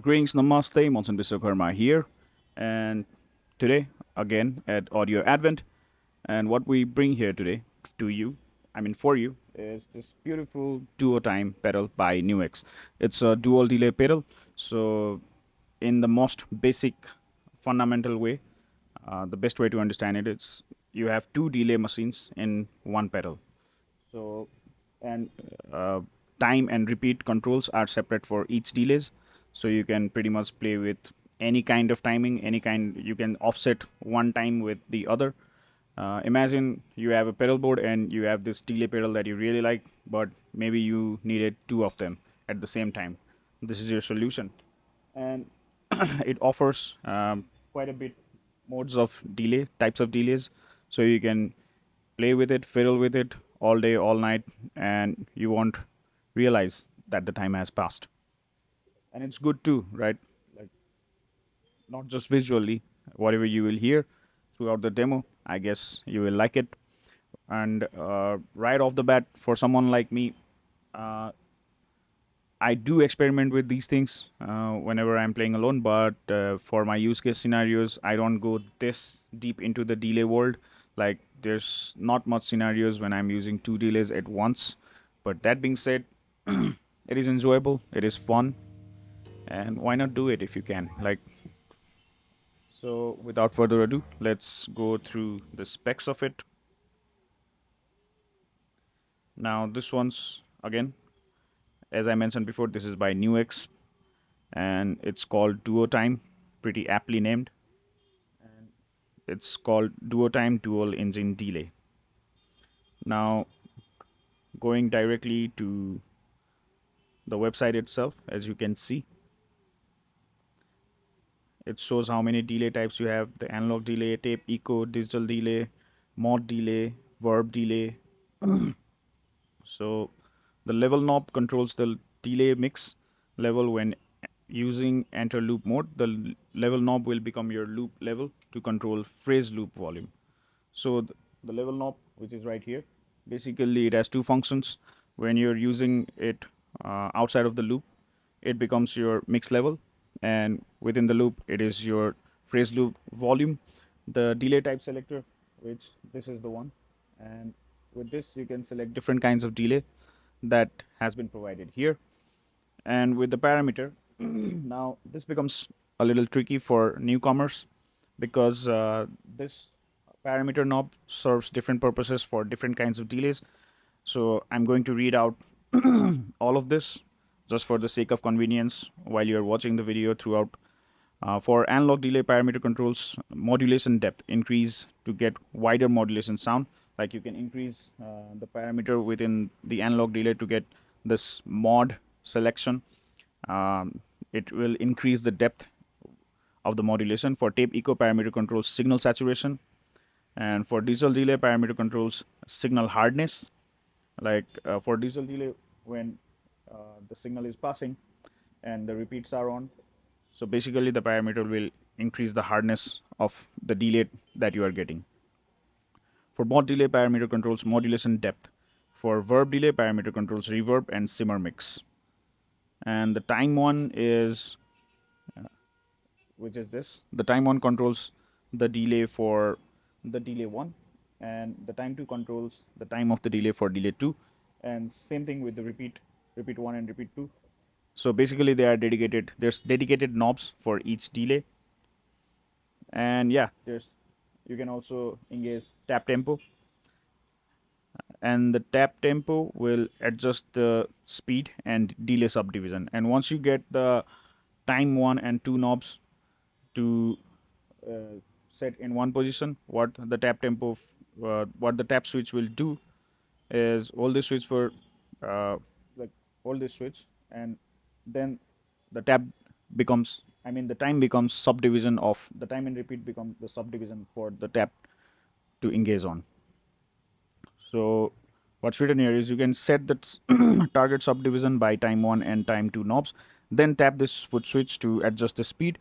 Greetings, namaste, Monson Biswakarma here, and today again at Audio Advent, and what we bring here today to you, for you, is this beautiful Duotime pedal by NUX. It's a dual delay pedal, so in the most basic, fundamental way, the best way to understand it is you have two delay machines in one pedal. So, and uh, time and repeat controls are separate for each delays. So you can pretty much play with any kind of timing, any kind. You can offset one time with the other. Imagine you have a pedal board and you have this delay pedal that you really like, but maybe you needed two of them at the same time. This is your solution, and it offers quite a bit modes of delay, types of delays, so you can play with it, fiddle with it all day, all night, and you won't realize that the time has passed. And it's good too, right? Like, not just visually, whatever you will hear throughout the demo, I guess you will like it. And right off the bat, for someone like me, uh, I do experiment with these things whenever I'm playing alone, but for my use case scenarios, I don't go this deep into the delay world. Like, there's not much scenarios when I'm using two delays at once. But that being said, it is enjoyable, it is fun, and why not do it if you can? Like, so without further ado, let's go through the specs of it. Now, this one's again, as I mentioned before, this is by NUX, and it's called Duotime, pretty aptly named. And it's called Duotime Dual Engine Delay. Now, going directly to the website itself, as you can see, it shows how many delay types you have: the analog delay, tape echo, digital delay, mod delay, verb delay. So the level knob controls the delay mix level. When using enter loop mode, the level knob will become your loop level to control phrase loop volume. So the level knob, which is right here, basically it has two functions. When you're using it outside of the loop, it becomes your mix level, and within the loop, it is your phrase loop volume. The delay type selector, which this is the one, and with this you can select different kinds of delay that has been provided here. And with the parameter, now this becomes a little tricky for newcomers, because this parameter knob serves different purposes for different kinds of delays. So I'm going to read out all of this just for the sake of convenience while you're watching the video throughout. For analog delay parameter controls, modulation depth increase to get wider modulation sound. Like, you can increase the parameter within the analog delay to get this mod selection. It will increase the depth of the modulation. For tape echo parameter controls signal saturation, and for digital delay parameter controls signal hardness. Like, for digital delay, when the signal is passing and the repeats are on, so basically the parameter will increase the hardness of the delay that you are getting. For mod delay parameter controls modulation depth. For verb delay parameter controls reverb and simmer mix. And the time one is, which is this, the time one controls the delay for the delay one, and the time two controls the time of the delay for delay two, and same thing with the repeat one and repeat two. So basically they are dedicated, there's dedicated knobs for each delay. And yeah, there's, you can also engage tap tempo, and the tap tempo will adjust the speed and delay subdivision. And once you get the time one and two knobs to set in one position, what the tap tempo, what the tap switch will do is hold this switch for like hold this switch, and then the tap becomes, the time becomes subdivision of the time and repeat become the subdivision for the tap to engage on. So what's written here is you can set the target subdivision by time 1 and time 2 knobs, then tap this foot switch to adjust the speed.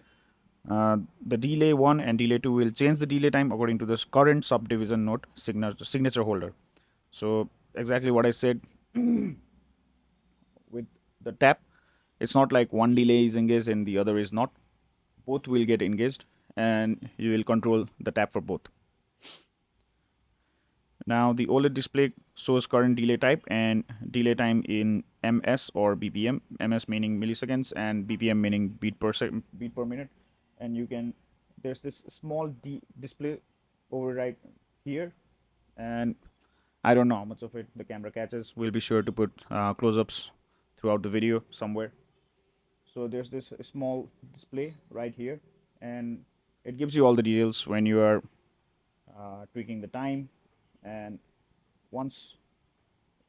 The delay 1 and delay 2 will change the delay time according to this current subdivision node signature holder. So exactly what I said with the tap, It's not like one delay is engaged and the other is not. Both will get engaged, and you will control the tap for both. Now the OLED display shows current delay type and delay time in ms or bpm. Ms meaning milliseconds and bpm meaning beat per minute. And you can, there's this small display over right here, and I don't know how much of it the camera catches. We'll be sure to put close-ups throughout the video somewhere. So there's this small display right here, and it gives you all the details when you are tweaking the time. And once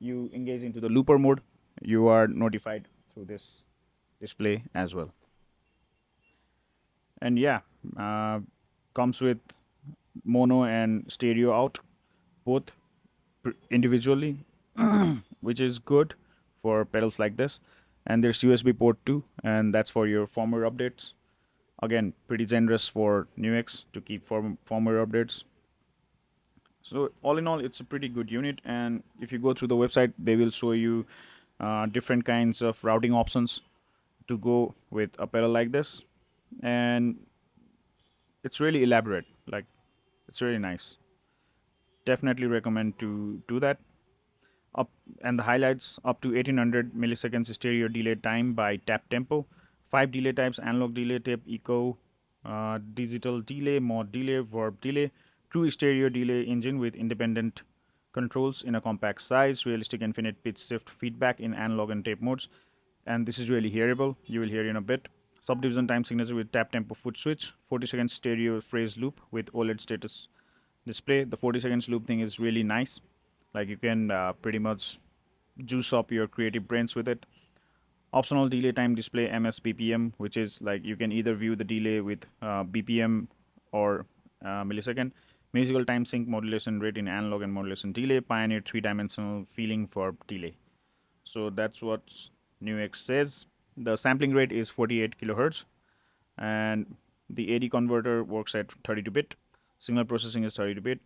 you engage into the looper mode, you are notified through this display as well. And yeah, comes with mono and stereo out both individually, which is good for pedals like this. And there's USB port too, and that's for your firmware updates. Again, pretty generous for NUX to keep firmware updates. So all in all, it's a pretty good unit. And if you go through the website, they will show you different kinds of routing options to go with a pedal like this. And it's really elaborate. Like, it's really nice. Definitely recommend to do that. Up and the highlights: up to 1800 milliseconds stereo delay time by tap tempo, 5 delay types: analog delay, tape echo, digital delay, mod delay, verb delay, true stereo delay engine with independent controls in a compact size, realistic infinite pitch shift feedback in analog and tape modes. And this is really hearable, you will hear in a bit. Subdivision time signature with tap tempo foot switch, 40 seconds stereo phrase loop with OLED status display. The 40 seconds loop thing is really nice. Like, you can pretty much juice up your creative brains with it. Optional delay time display ms bpm, which is like you can either view the delay with bpm or millisecond. Musical time sync modulation rate in analog and modulation delay. Pioneer 3-dimensional feeling for delay. So that's what NUX says. The sampling rate is 48 kilohertz, and the AD converter works at 32-bit. Signal processing is 32-bit.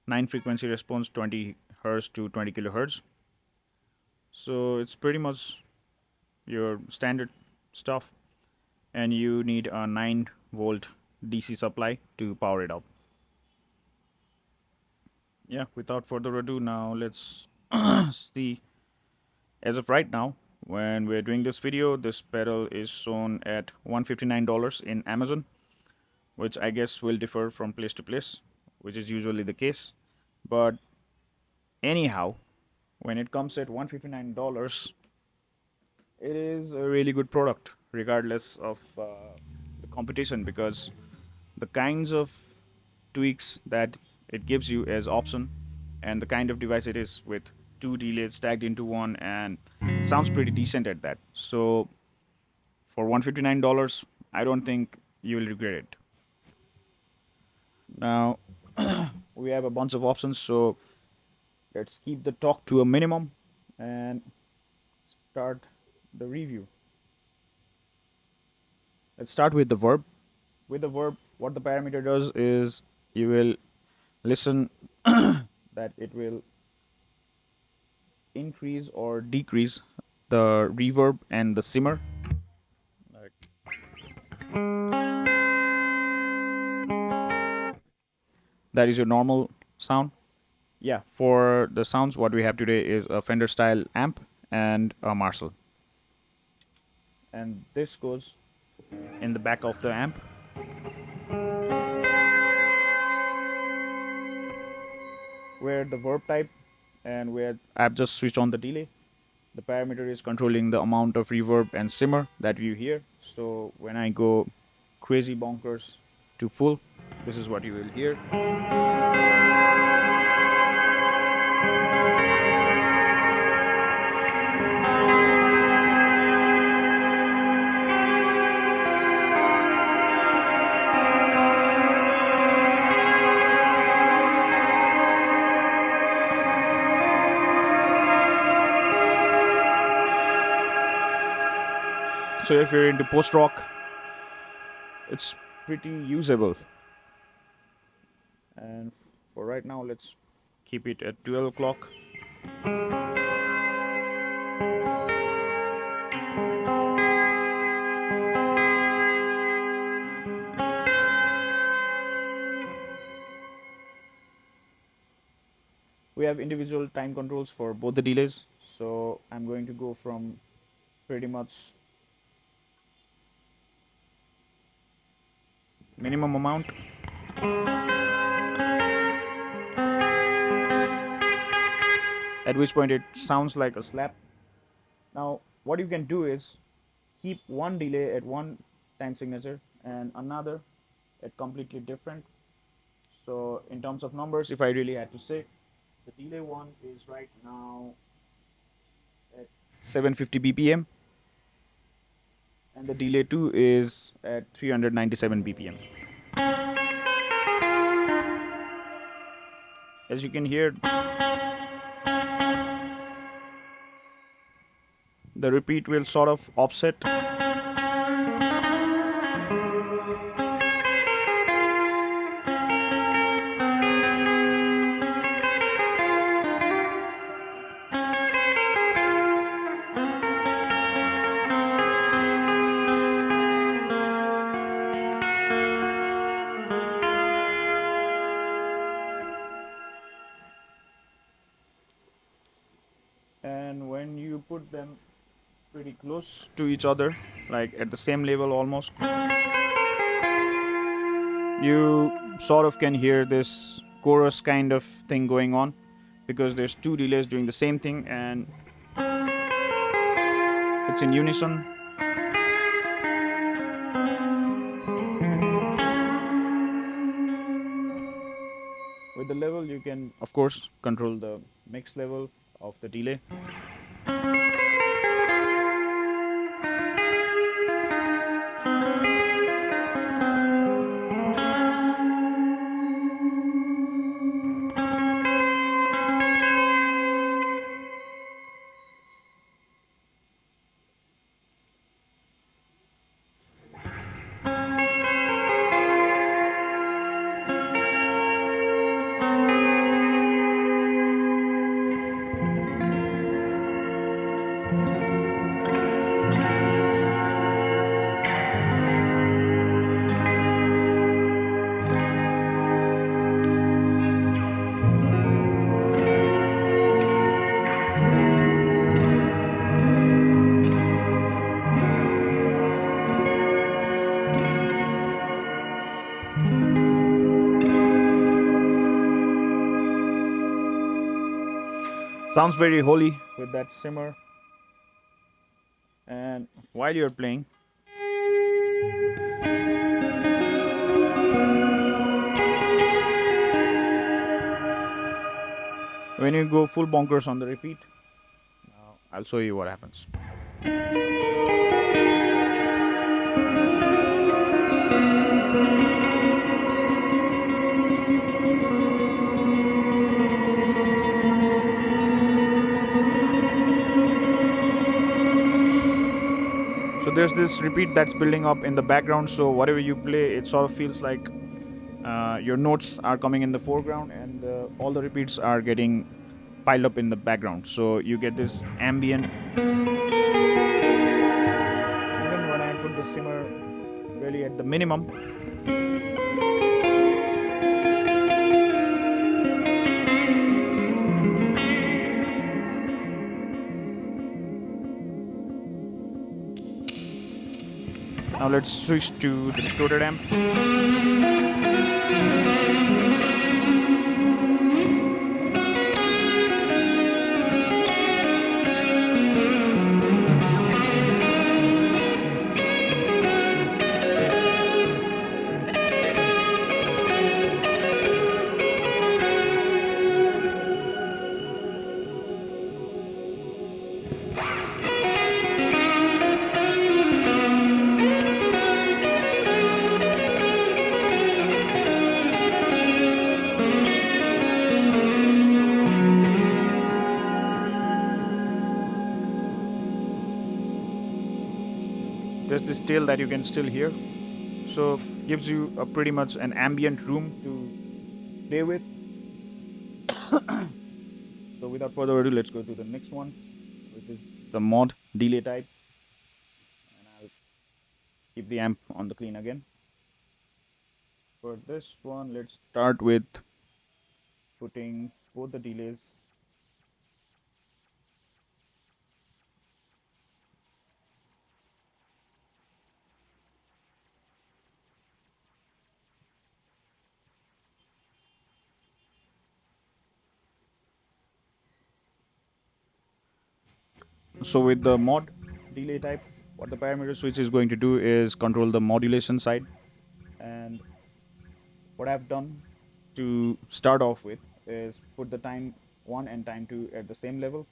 9 frequency response, 20 hertz to 20 kilohertz. So it's pretty much your standard stuff, and you need a 9-volt DC supply to power it up. Yeah, without further ado, now let's see. As of right now, when we're doing this video, this pedal is shown at $159 in Amazon, which I guess will differ from place to place, which is usually the case. But anyhow, when it comes at $159, it is a really good product, regardless of the competition, because the kinds of tweaks that it gives you as option, and the kind of device it is with 2 delays stacked into one, and it sounds pretty decent at that. So for $159, I don't think you will regret it. Now we have a bunch of options, so let's keep the talk to a minimum and start the review. Let's start with the Verb. With the Verb, what the parameter does is you will listen that it will increase or decrease the reverb and the simmer. Like, that is your normal sound. Yeah, for the sounds, what we have today is a Fender style amp and a Marshall. And this goes in the back of the amp. Where the Verb type, and where I've just switched on the delay, the parameter is controlling the amount of reverb and simmer that you hear. So when I go crazy bonkers to full, this is what you will hear. So if you're into post rock, it's pretty usable. And for right now, let's keep it at 12 o'clock. We have individual time controls for both the delays. So I'm going to go from pretty much minimum amount, at which point it sounds like a slap. Now, what you can do is keep one delay at one time signature and another at completely different. So, in terms of numbers, if I really had to say, the delay one is right now at 750 BPM, and the delay 2 is at 397 BPM. As you can hear, the repeat will sort of offset. And when you put them pretty close to each other, like at the same level almost, you sort of can hear this chorus kind of thing going on, because there's two delays doing the same thing and it's in unison. With the level, you can of course control the mix level of the delay. Sounds very holy with that simmer. And while you're playing, when you go full bonkers on the repeat, now I'll show you what happens. So there's this repeat that's building up in the background. So whatever you play, it sort of feels like your notes are coming in the foreground, and all the repeats are getting piled up in the background. So you get this ambient. Even when I put the simmer really at the minimum, now let's switch to the distorted amp. There's this tail that you can still hear, so gives you a pretty much an ambient room to play with. So without further ado, let's go to the next one, which is the mod delay type, and I'll keep the amp on the clean again. For this one, let's start with putting both the delays. So with the mod delay type, what the parameter switch is going to do is control the modulation side. And what I've done to start off with is put the time 1 and time 2 at the same level,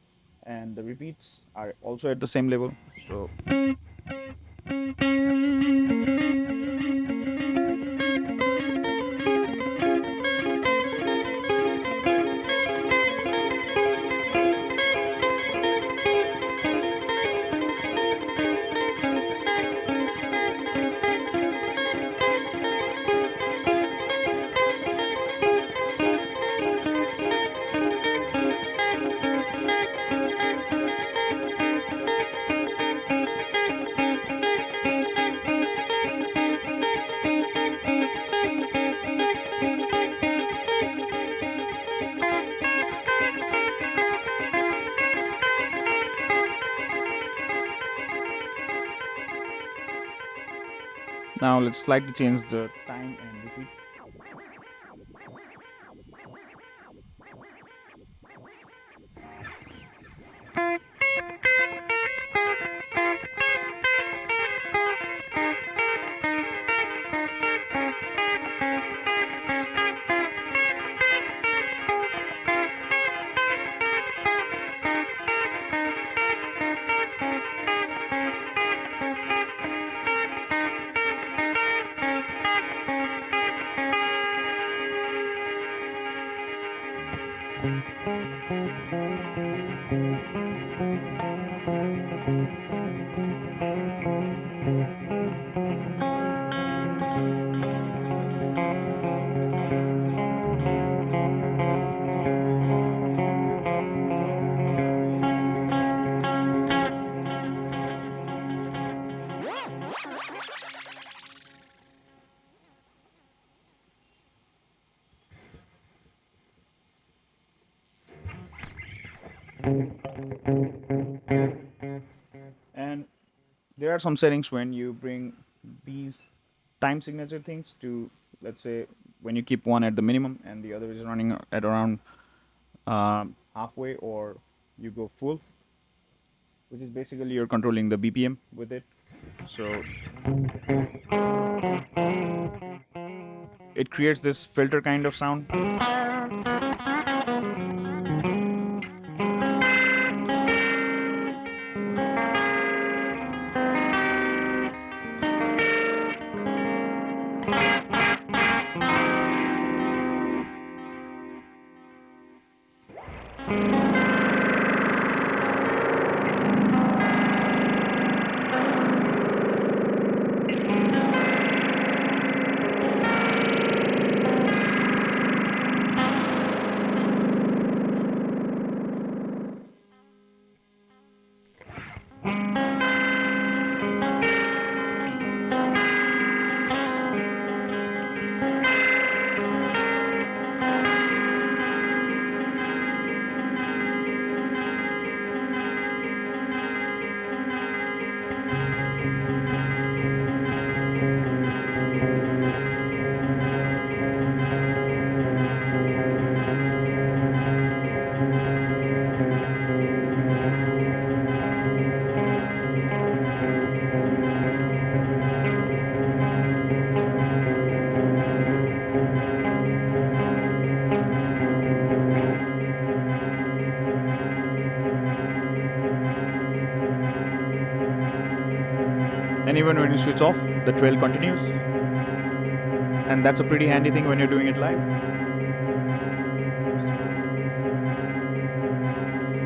and the repeats are also at the same level. So now let's slightly change the time and repeat. And there are some settings when you bring these time signature things to, let's say, when you keep one at the minimum and the other is running at around halfway, or you go full, which is basically you're controlling the BPM with it. So it creates this filter kind of sound. And even when you switch off, the trail continues. And that's a pretty handy thing when you're doing it live.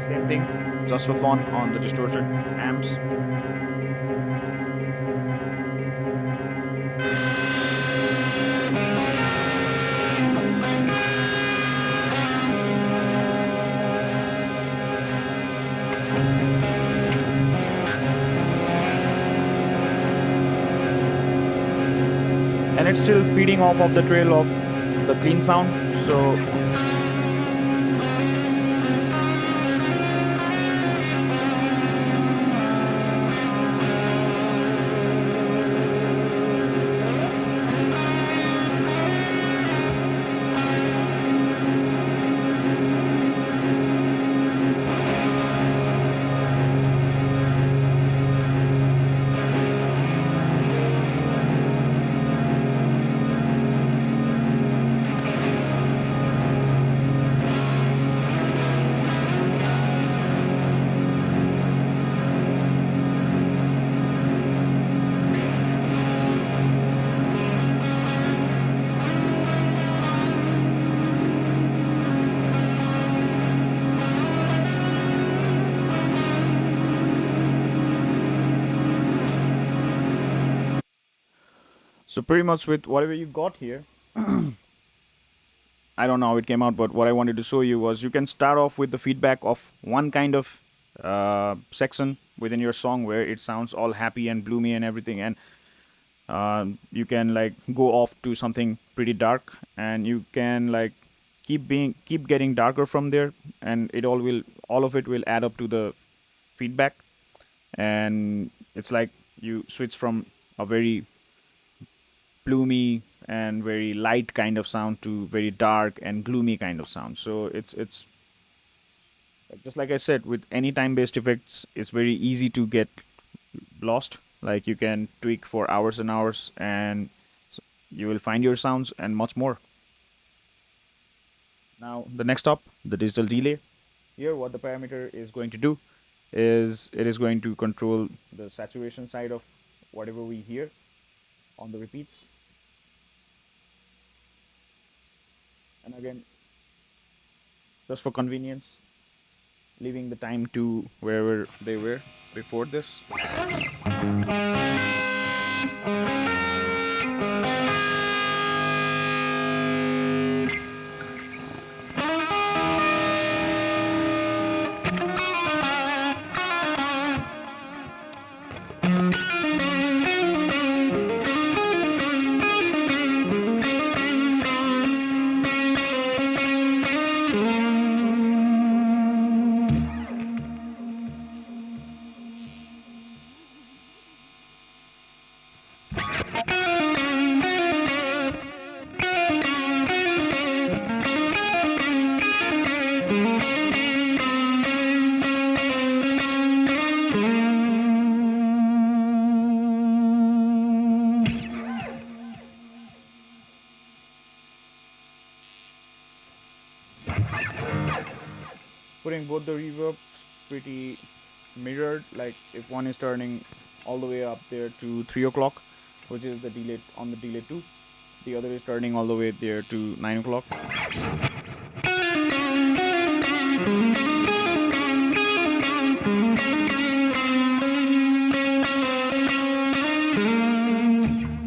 Same thing, just for fun on the distorted amps. And it's still feeding off of the trail of the clean sound. So So pretty much with whatever you got here, I don't know how it came out, but what I wanted to show you was you can start off with the feedback of one kind of section within your song where it sounds all happy and bloomy and everything, and you can like go off to something pretty dark, and you can like keep getting darker from there, and all of it will add up to the feedback, and it's like you switch from a very gloomy and very light kind of sound to very dark and gloomy kind of sound. So it's just like I said, with any time based effects, it's very easy to get lost. Like you can tweak for hours and hours, and you will find your sounds and much more. Now the next up, the digital delay. Here what the parameter is going to do is it is going to control the saturation side of whatever we hear on the repeats. And again, just for convenience, leaving the time to wherever they were before this. Putting both the reverbs pretty mirrored, like if one is turning all the way up there to 3 o'clock, which is the delay on the delay 2, the other is turning all the way there to 9 o'clock.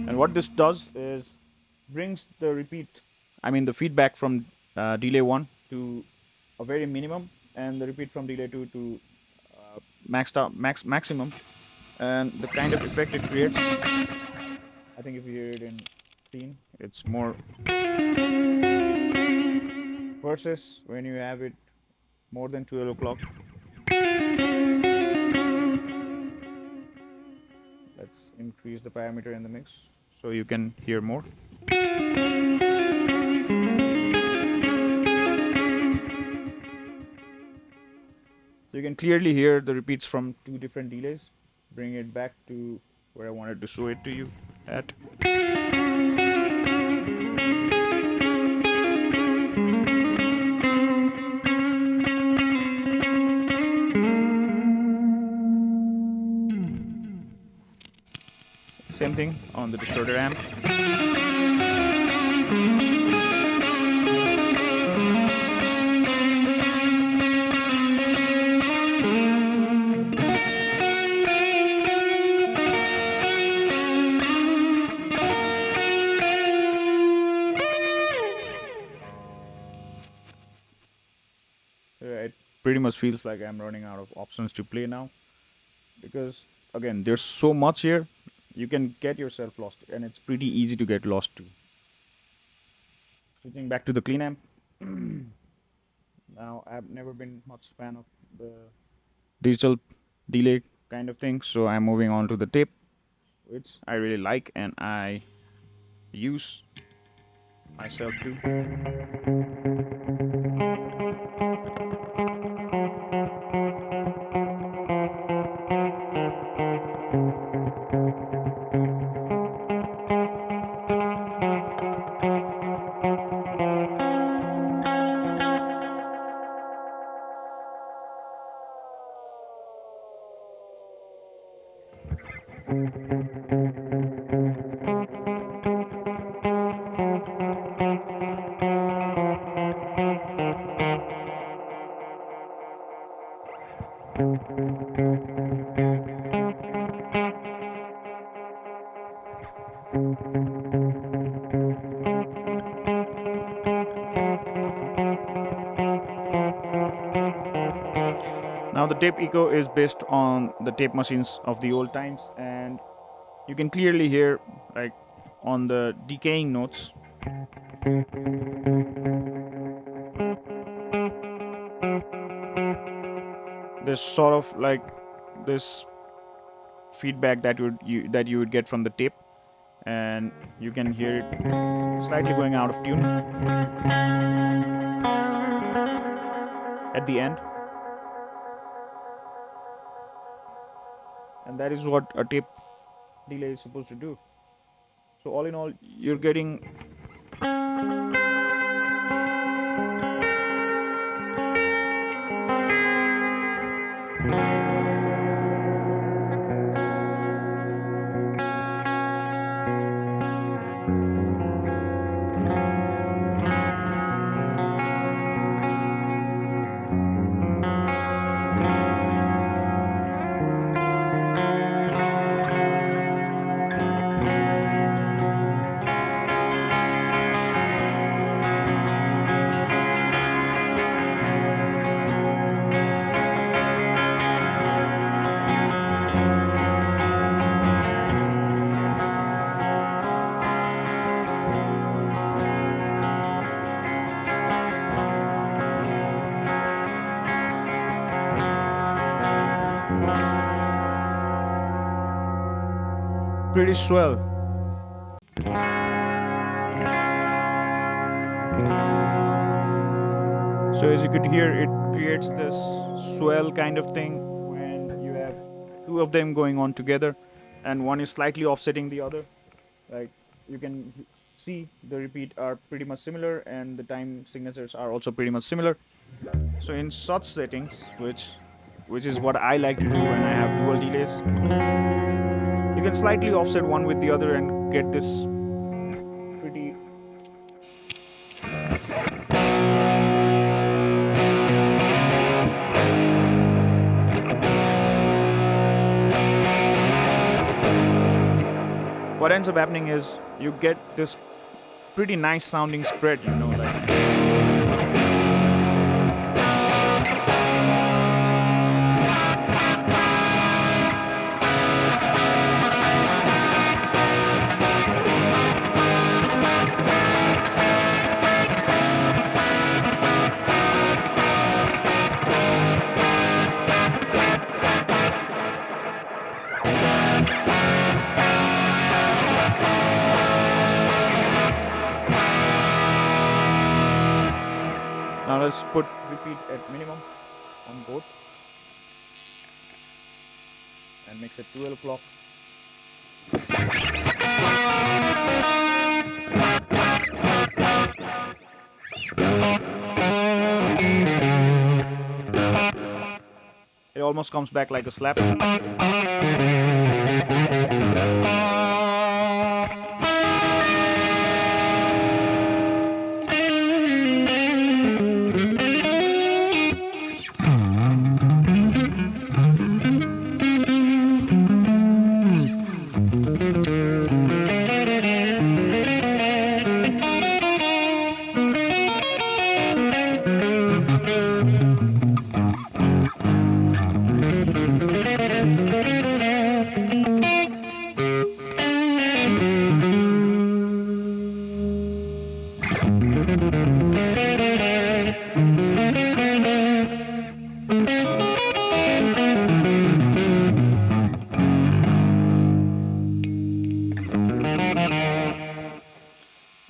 And what this does is brings the the feedback from delay 1 to a very minimum, and the repeat from delay 2 to maximum, and the kind of effect it creates, I think if you hear it in clean, it's more, versus when you have it more than 12 o'clock. Let's increase the parameter in the mix so you can hear more. So you can clearly hear the repeats from two different delays. Bring it back to where I wanted to show it to you at. Same thing on the distorted amp. It pretty much feels like I'm running out of options to play now, because again, there's so much here, you can get yourself lost, and it's pretty easy to get lost too. Switching back to the clean amp. Now I've never been much fan of the digital delay kind of thing, so I'm moving on to the tape, which I really like and I use myself too. Now the tape echo is based on the tape machines of the old times, and you can clearly hear, like, on the decaying notes, this sort of like this feedback that you would get from the tape, and you can hear it slightly going out of tune at the end, and that is what a tape delay is supposed to do. So all in all, you're getting pretty swell. So as you could hear, it creates this swell kind of thing when you have two of them going on together, and one is slightly offsetting the other. Like, you can see the repeat are pretty much similar, and the time signatures are also pretty much similar. So in such settings, which is what I like to do when I have dual delays, you can slightly offset one with the other and get this pretty what ends up happening is you get this pretty nice sounding spread, like. Now let's put repeat at minimum on both and mix it 12 o'clock. It almost comes back like a slap.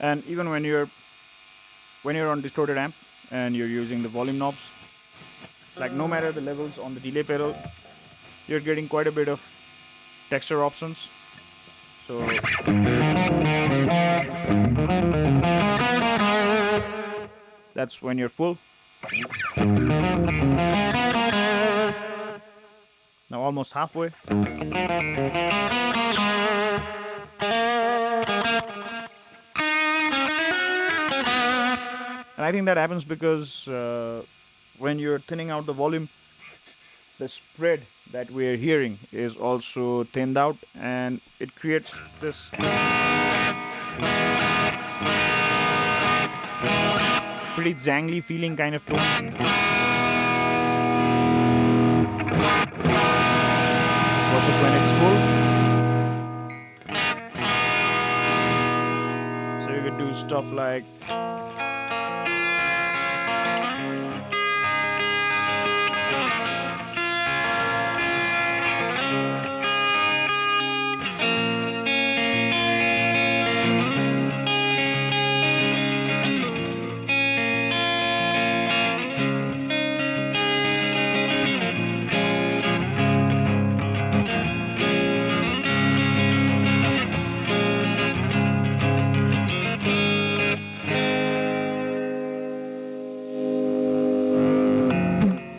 And even when you're on distorted amp and you're using the volume knobs, like, no matter the levels on the delay pedal, you're getting quite a bit of texture options. So that's when you're full. Now almost halfway. And I think that happens because when you're thinning out the volume, the spread that we're hearing is also thinned out, and it creates this pretty jangly feeling kind of tone. versus when it's full. So you could do stuff like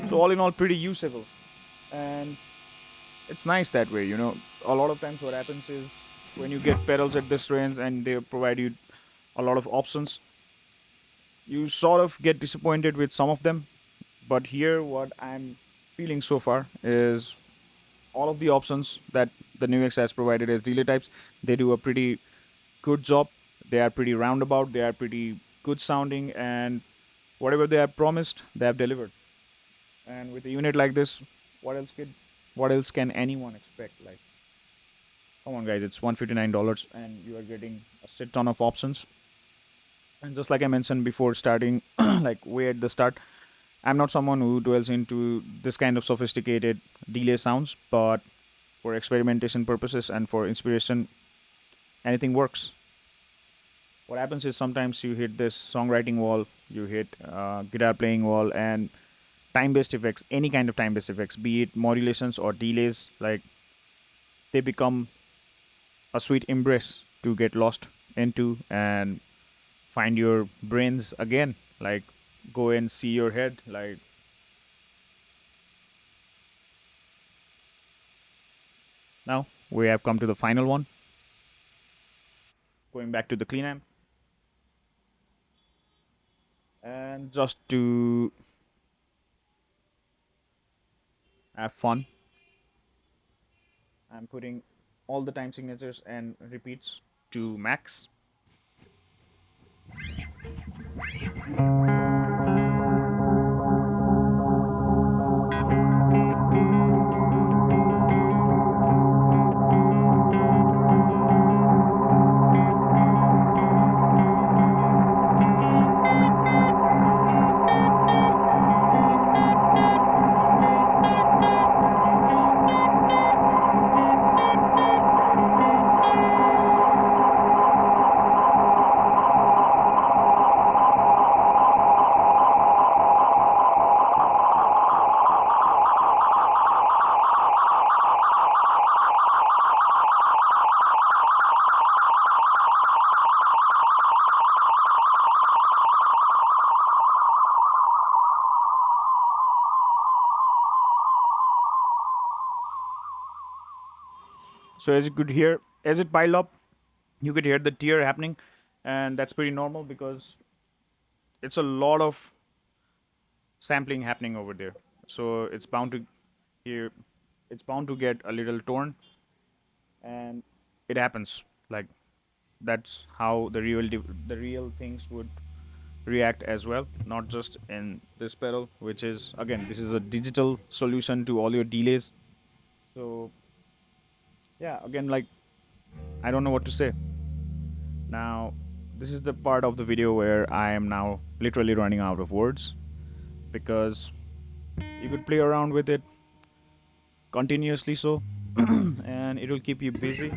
so all in all pretty usable, and it's nice that way. A lot of times what happens is when you get pedals at this range and they provide you a lot of options, you sort of get disappointed with some of them. But here what I'm feeling so far is all of the options that the NUX has provided as delay types, they do a pretty good job. They are pretty roundabout, they are pretty good sounding, and whatever they have promised, they have delivered. And with a unit like this, what else can anyone expect? Like, come on, guys, it's $159, and you are getting a shit ton of options. And just like I mentioned before starting, like way at the start, I'm not someone who dwells into this kind of sophisticated delay sounds, but for experimentation purposes and for inspiration, anything works. What happens is sometimes you hit this songwriting wall, you hit guitar playing wall, and time based effects, any kind of time based effects, be it modulations or delays, like they become a sweet embrace to get lost into and find your brains again. Like, go and see your head. Like, now we have come to the final one. Going back to the clean amp. And just to have fun, I'm putting all the time signatures and repeats to max. So as you could hear, as it piled up, you could hear the tear happening, and that's pretty normal because it's a lot of sampling happening over there. So hear, it's bound to get a little torn, and it happens. Like, that's how the real things would react as well, not just in this pedal, which is, again, this is a digital solution to all your delays. So yeah, again, like, I don't know what to say. Now, this is the part of the video where I am now literally running out of words, because you could play around with it continuously, so and it will keep you busy.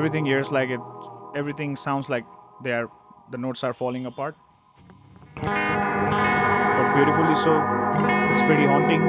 everything here is like it. Everything sounds like the notes are falling apart, but beautifully so. It's pretty haunting.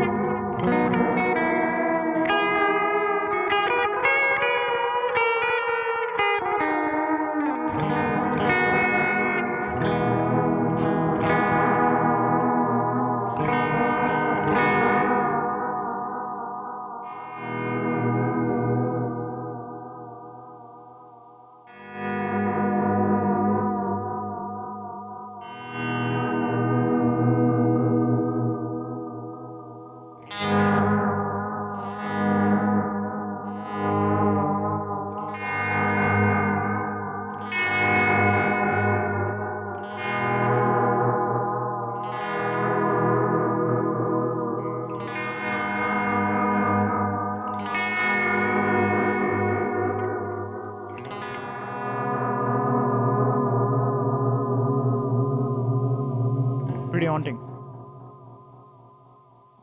Pretty haunting.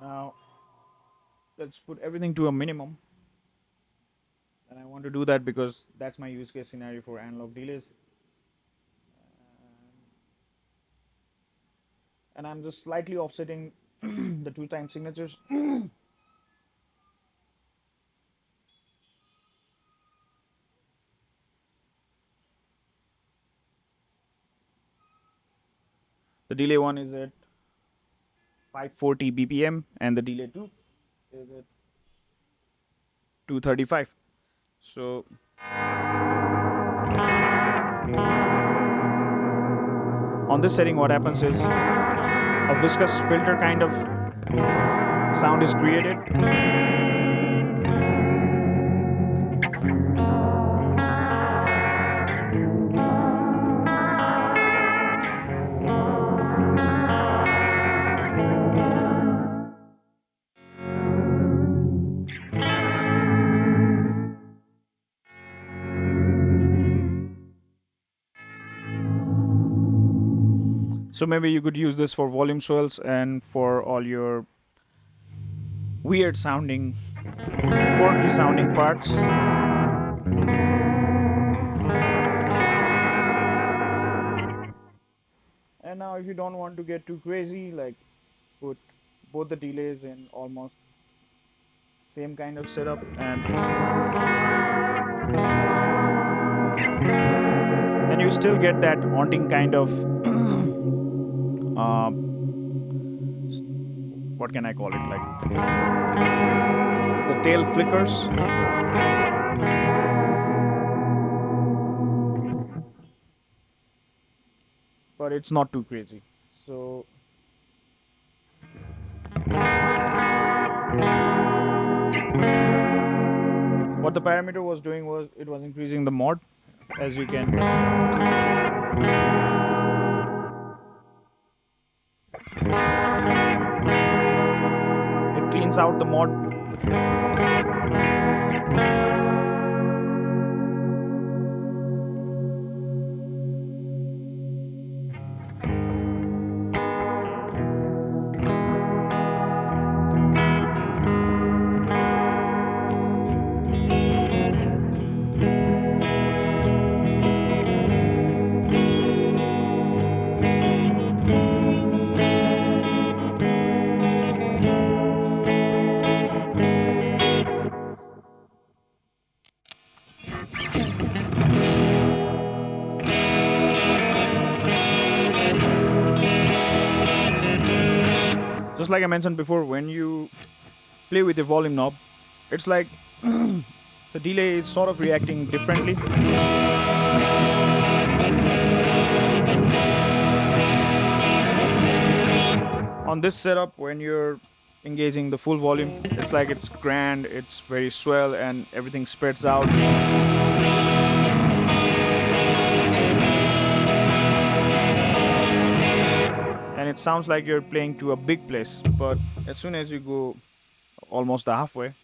Now let's put everything to a minimum, and I want to do that because that's my use case scenario for analog delays. And I'm just slightly offsetting the two time signatures. The delay one is at 540 BPM and the delay 2 is at 235. So on this setting, what happens is a viscous filter kind of sound is created. So maybe you could use this for volume swells and for all your weird sounding, quirky sounding parts. And now if you don't want to get too crazy, like put both the delays in almost same kind of setup, and you still get that haunting kind of uh, what can I call it, like the tail flickers. But it's not too crazy. So what the parameter was doing was it was increasing the mod, as you can. It cleans out the mod. Just like I mentioned before, when you play with the volume knob, it's like the delay is sort of reacting differently. On this setup, when you're engaging the full volume, it's like it's grand, it's very swell, and everything spreads out. And it sounds like you're playing to a big place, but as soon as you go almost halfway,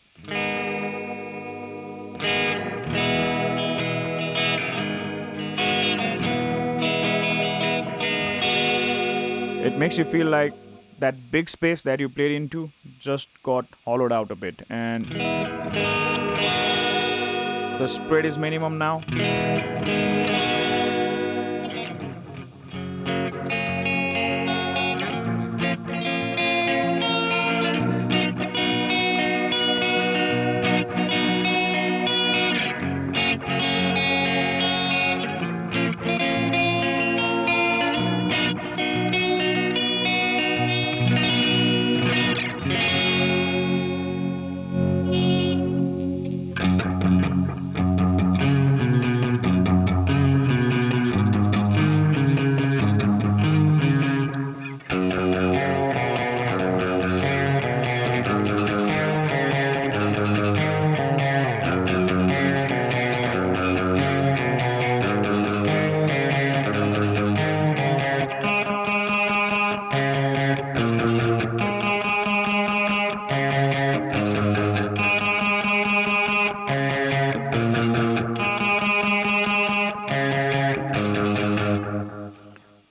it makes you feel like that big space that you played into just got hollowed out a bit, and The spread is minimum now.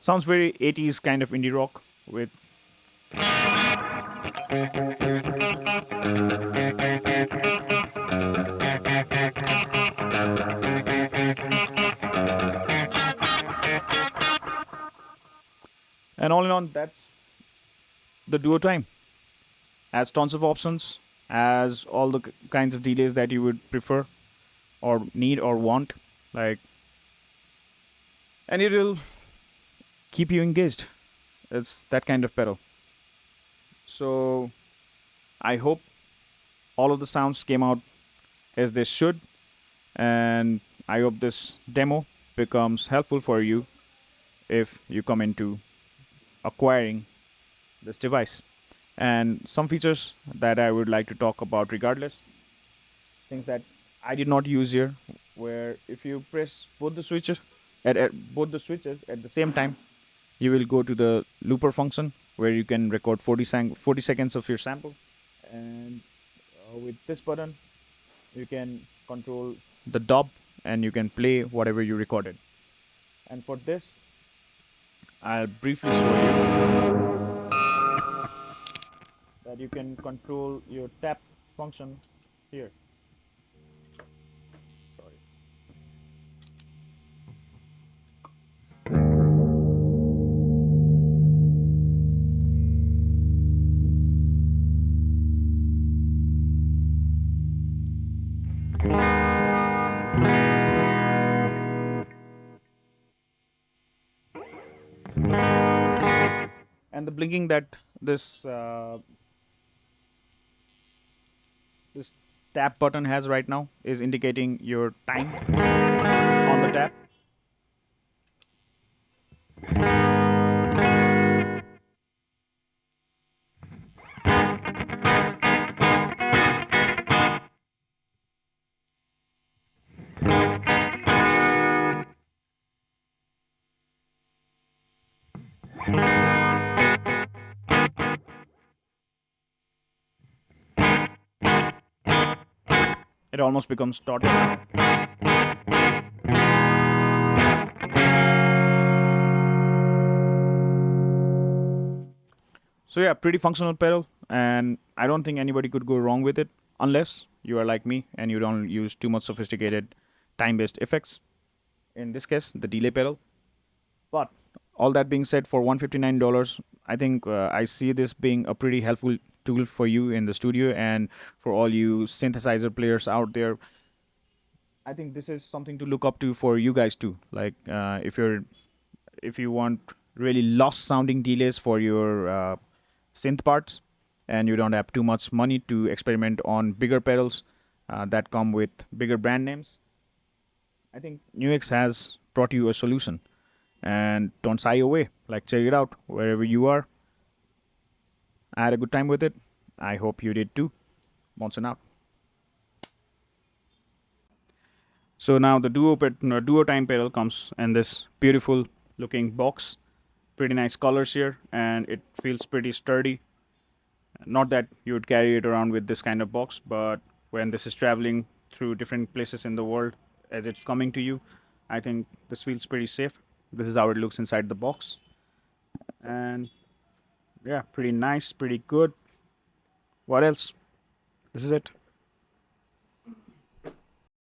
Sounds very 80s kind of indie rock with and all in all that's the Duotime. Has tons of options, has all the kinds of delays that you would prefer or need or want, like, and it will keep you engaged. It's that kind of pedal. So I hope all of the sounds came out as they should, and I hope this demo becomes helpful for you if you come into acquiring this device. And some features that I would like to talk about regardless, things that I did not use here, where if you press both the switches at the same time, you will go to the looper function where you can record 40 seconds of your sample, and with this button you can control the dub and you can play whatever you recorded. And for this I'll briefly show you that you can control your tap function here. Sorry. And the blinking that this tap button has right now is indicating your time on the tap. It almost becomes dot. So yeah, pretty functional pedal, and I don't think anybody could go wrong with it unless you are like me and you don't use too much sophisticated time-based effects. In this case, the delay pedal. But all that being said, for $159, I think I see this being a pretty helpful tool for you in the studio, and for all you synthesizer players out there, I think this is something to look up to for you guys too. Like if you want really lost sounding delays for your synth parts, and you don't have too much money to experiment on bigger pedals that come with bigger brand names, I think NUX has brought you a solution. And don't shy away. Like, check it out wherever you are. I had a good time with it. I hope you did too. Monson out. So now the Duotime pedal comes in this beautiful looking box. Pretty nice colors here, and it feels pretty sturdy. Not that you would carry it around with this kind of box, but when this is traveling through different places in the world as it's coming to you, I think this feels pretty safe. This is how it looks inside the box. And yeah, pretty nice, pretty good. What else? This is it.